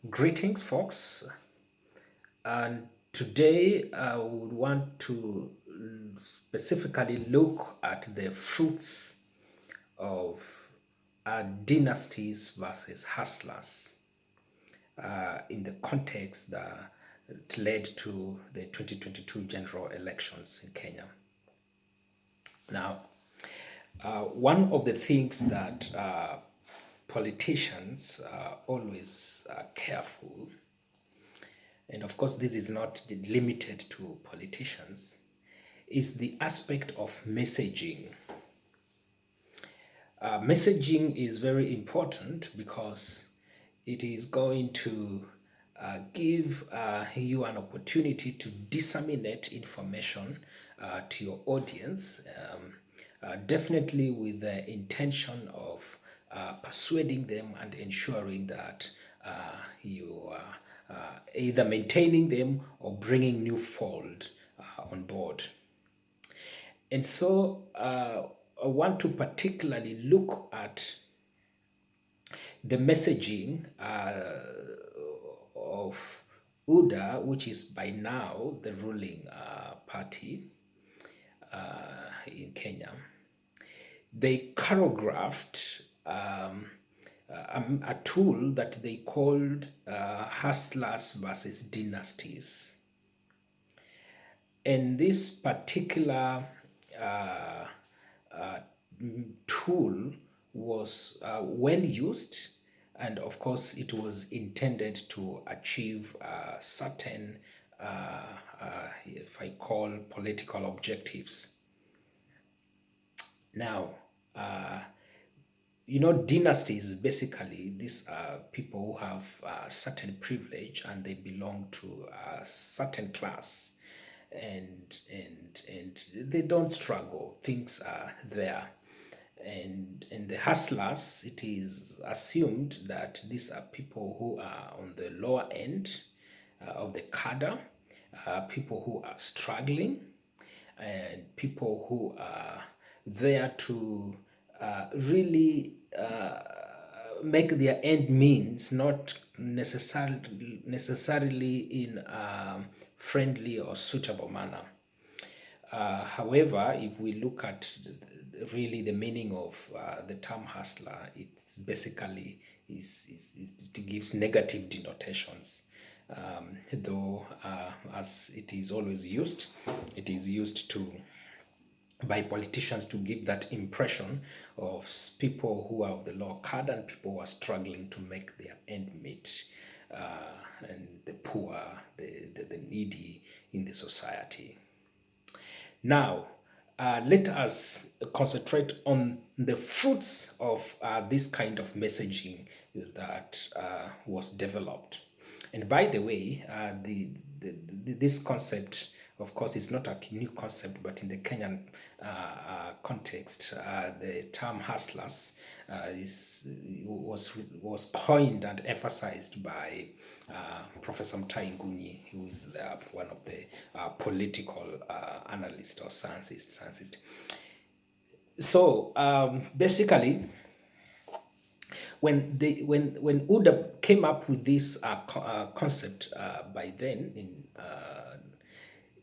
Greetings, folks. And today I would want to specifically look at the fruits of dynasties versus hustlers in the context that led to the 2022 general elections in Kenya. Now, one of the things that politicians are always careful, and of course, this is not limited to politicians, is the aspect of messaging. Messaging is very important because it is going to give you an opportunity to disseminate information to your audience, definitely with the intention of persuading them and ensuring that you are either maintaining them or bringing new fold on board. And so I want to particularly look at the messaging of UDA, which is by now the ruling party in Kenya. They choreographed a tool that they called Hastlers versus Dynasties. And this particular uh, tool was well used, and of course, it was intended to achieve certain, if I call, political objectives. Now, dynasties basically these are people who have certain privilege and they belong to a certain class, and they don't struggle. Things are there, and the hustlers. It is assumed that these are people who are on the lower end of the cadre, people who are struggling, and people who are there to really make their end means, not necessarily in a friendly or suitable manner. However, if we look at really the meaning of the term hustler, it's basically it gives negative denotations. Though, as it is always used, it is used to by politicians to give that impression of people who are of the lower cadre and people who are struggling to make their end meet, and the poor, the needy in the society. Now, let us concentrate on the fruits of this kind of messaging that was developed. And by the way, this concept, of course, is not a new concept, but in the Kenyan context, the term hustlers was coined and emphasized by Professor Mtai Nguni, who is one of the political analysts or scientists. So basically, when UDA came up with this concept by then,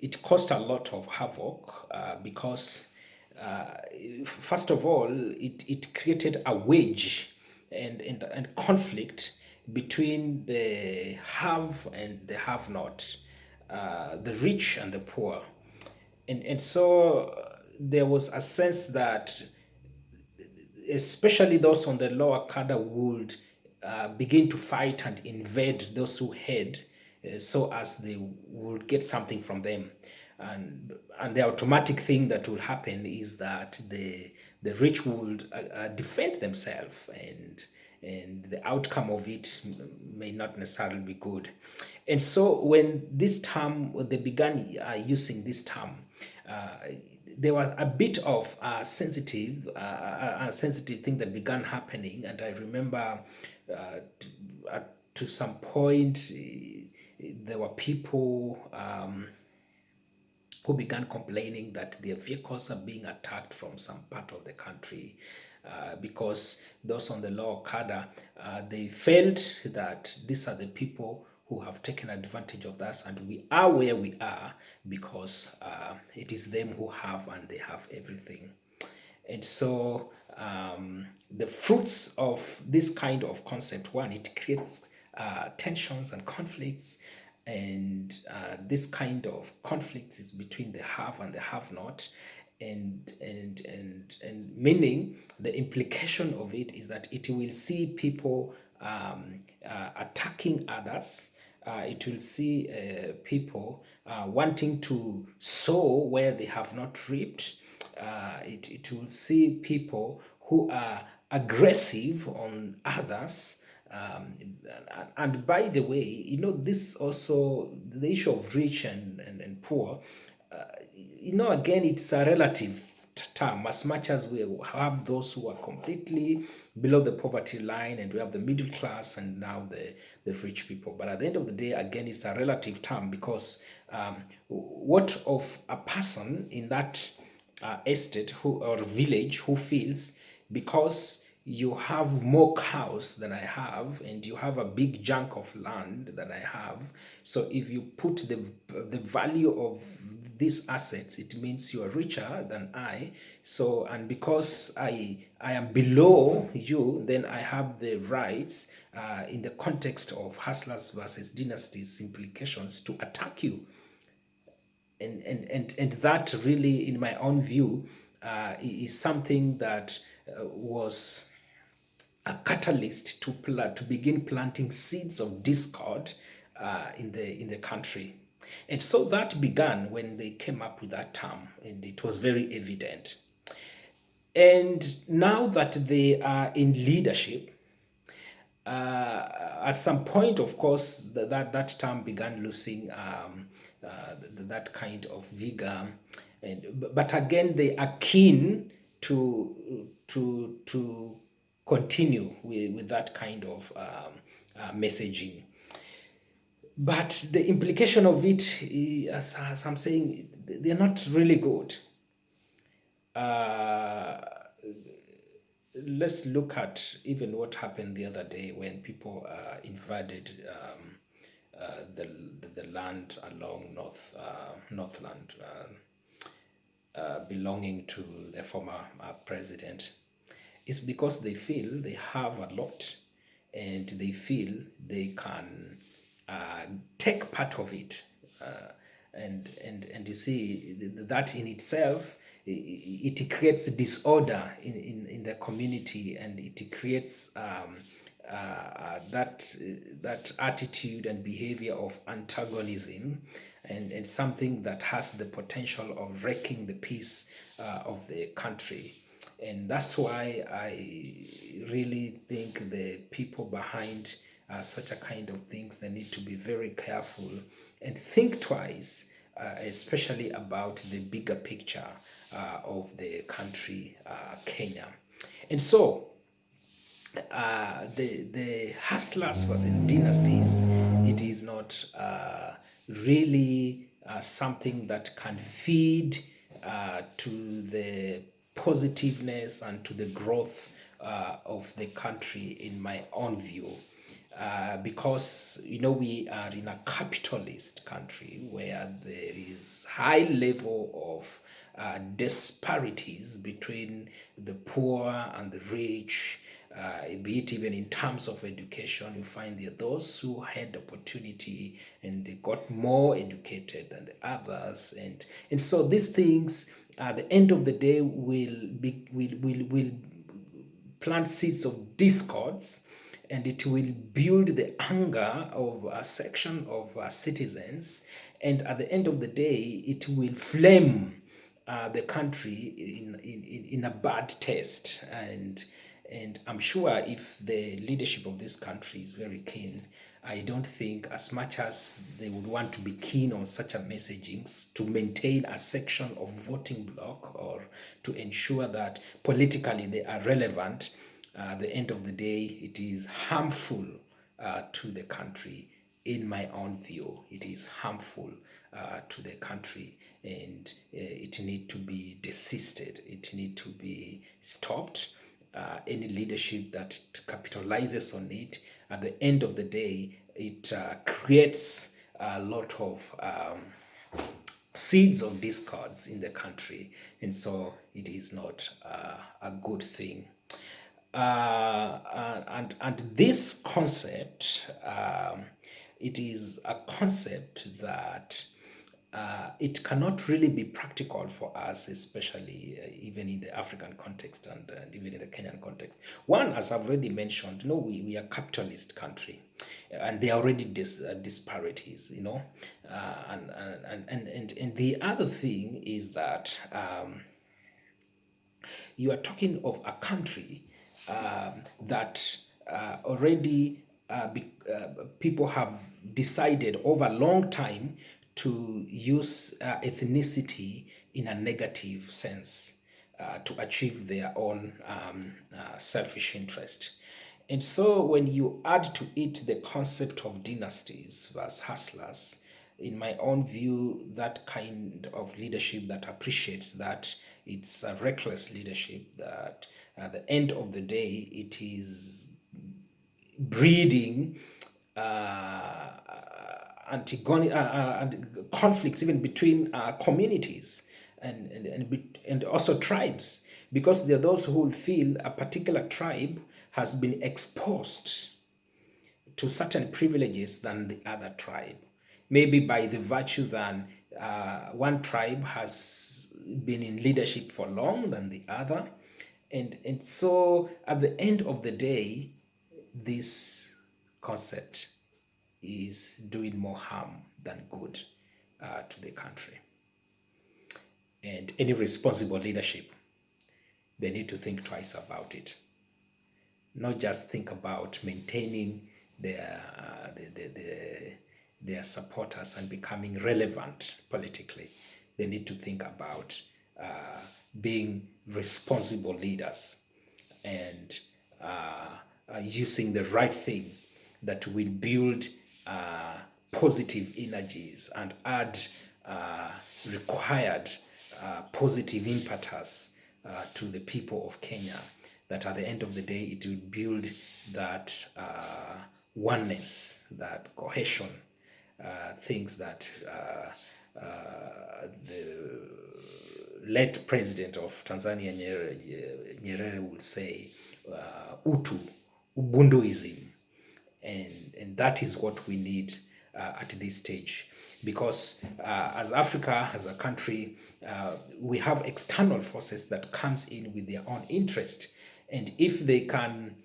it caused a lot of havoc because first of all, it created a wedge and conflict between the have and the have not, the rich and the poor. And so there was a sense that especially those on the lower cadre would begin to fight and invade those who had, so as they would get something from them. And the automatic thing that will happen is that the rich would defend themselves, and the outcome of it may not necessarily be good. And so when this term, when they began using this term, uh, there was a bit of a sensitive thing that began happening, and I remember to some point there were people who began complaining that their vehicles are being attacked from some part of the country. because those on the lower cadre, they felt that these are the people who have taken advantage of us, and we are where we are because it is them who have, and they have everything. And so the fruits of this kind of concept, one, it creates tensions and conflicts. And this kind of conflict is between the have and the have not. And meaning the implication of it is that it will see people attacking others. It will see people wanting to sow where they have not reaped. It will see people who are aggressive on others. And by the way, this also, the issue of rich and poor, again, it's a relative term. As much as we have those who are completely below the poverty line, and we have the middle class, and now the rich people. But at the end of the day, again, it's a relative term, because what of a person in that estate or village who feels, because you have more cows than I have, and you have a big chunk of land than I have. So if you put the value of these assets, it means you are richer than I. So, and because I am below you, then I have the rights, in the context of Hastlers versus Dynasties implications, to attack you. And that really, in my own view, is something that was a catalyst to begin planting seeds of discord in the country. And so that began when they came up with that term, and it was very evident. And now that they are in leadership, at some point, of course, that term began losing that kind of vigor. But again, they are keen to continue with that kind of messaging. But the implication of it, as I'm saying, they're not really good. Uh, let's look at even what happened the other day when people invaded the land along Northland, belonging to the former president. It's because they feel they have a lot, and they feel they can take part of it. And you see that in itself, it creates disorder in the community, and it creates that attitude and behavior of antagonism, and something that has the potential of wrecking the peace of the country. And that's why I really think the people behind such a kind of things, they need to be very careful and think twice, especially about the bigger picture of the country, Kenya. And so the hustlers versus dynasties, it is not really something that can feed to the positiveness and to the growth of the country, in my own view. Because we are in a capitalist country where there is high level of disparities between the poor and the rich, be it even in terms of education. You find there are those who had opportunity and they got more educated than the others, and so these things at the end of the day will plant seeds of discords, and it will build the anger of a section of citizens, and at the end of the day it will flame the country in a bad taste. And I'm sure if the leadership of this country is very keen, I don't think, as much as they would want to be keen on such a messaging to maintain a section of voting bloc, or to ensure that politically they are relevant, at the end of the day, it is harmful to the country. In my own view, it is harmful to the country, and it need to be desisted. It need to be stopped. any leadership that capitalizes on it, at the end of the day, it creates a lot of seeds of discords in the country, and so it is not a good thing. And this concept, it is a concept that it cannot really be practical for us, especially even in the African context and even in the Kenyan context. One, as I've already mentioned, no, we are a capitalist country, and there are already disparities, and the other thing is that you are talking of a country that already people have decided over a long time to use ethnicity in a negative sense to achieve their own selfish interest. And so when you add to it the concept of dynasties versus hustlers, in my own view, that kind of leadership that appreciates that it's a reckless leadership, that at the end of the day, it is breeding and conflicts even between communities and also tribes, because there are those who will feel a particular tribe has been exposed to certain privileges than the other tribe. Maybe by the virtue that one tribe has been in leadership for long than the other. And so at the end of the day, this concept is doing more harm than good to the country. And any responsible leadership, they need to think twice about it. Not just think about maintaining their supporters and becoming relevant politically. They need to think about being responsible leaders and using the right thing that will build positive energies and add required positive impetus to the people of Kenya, that at the end of the day it will build that oneness, that cohesion, things that the late president of Tanzania, Nyerere would say, Utu, Ubunduism. And that is what we need at this stage, because as Africa, as a country, we have external forces that comes in with their own interest, and if they can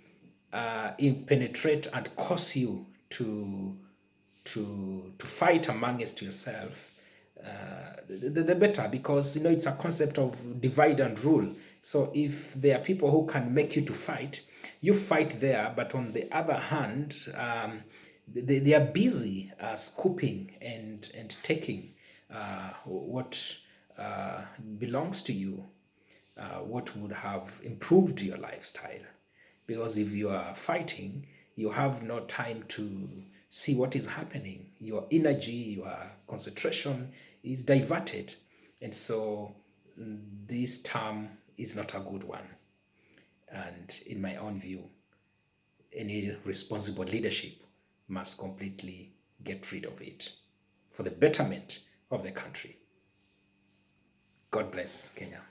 penetrate and cause you to fight amongst yourself, the better, because it's a concept of divide and rule. So if there are people who can make you to fight, you fight there, but on the other hand, they are busy scooping and taking what belongs to you, what would have improved your lifestyle. Because if you are fighting, you have no time to see what is happening. Your energy, your concentration is diverted. And so this term is not a good one. And in my own view, any responsible leadership must completely get rid of it for the betterment of the country. God bless Kenya.